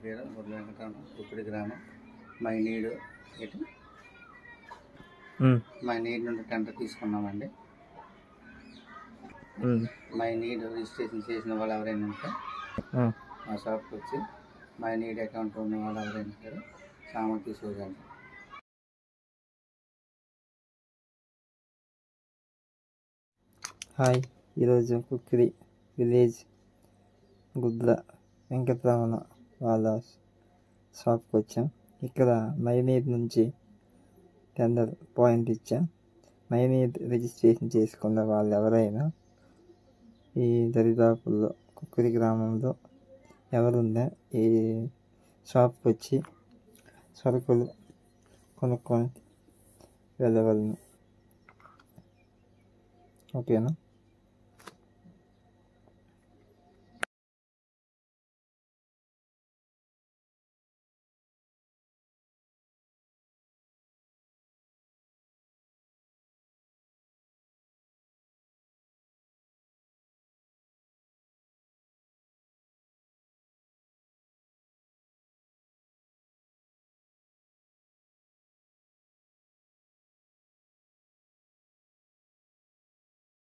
పేరు బొడ్ల వెంకటరమణ, కుక్కుడి గ్రామం. My need నుండి టెండర్ తీసుకున్నామండి. మై నీడ్ రిజిస్ట్రేషన్ చేసిన వాళ్ళు ఎవరైనా ఉంటే మా షాప్కి వచ్చి మై నీడ్ అకౌంట్ ఉన్న వాళ్ళు ఎవరైనా సరే సామాన్ తీసుకోగలరు. హాయ్, ఈరోజు కుక్కిరి విలేజ్ గుద్ల వెంకటరమణ వాళ్ళ షాప్కి వచ్చాం. ఇక్కడ మైనీర్ నుంచి టెండర్ పాయింట్ ఇచ్చాం. మైనీర్ రిజిస్ట్రేషన్ చేసుకున్న వాళ్ళు ఎవరైనా ఈ దరిదాపుల్లో కుక్కిరి గ్రామంలో ఎవరున్నా ఈ షాప్కి వచ్చి సరుకులు కొనుక్కొని వెళ్ళగలను. ఓకేనా?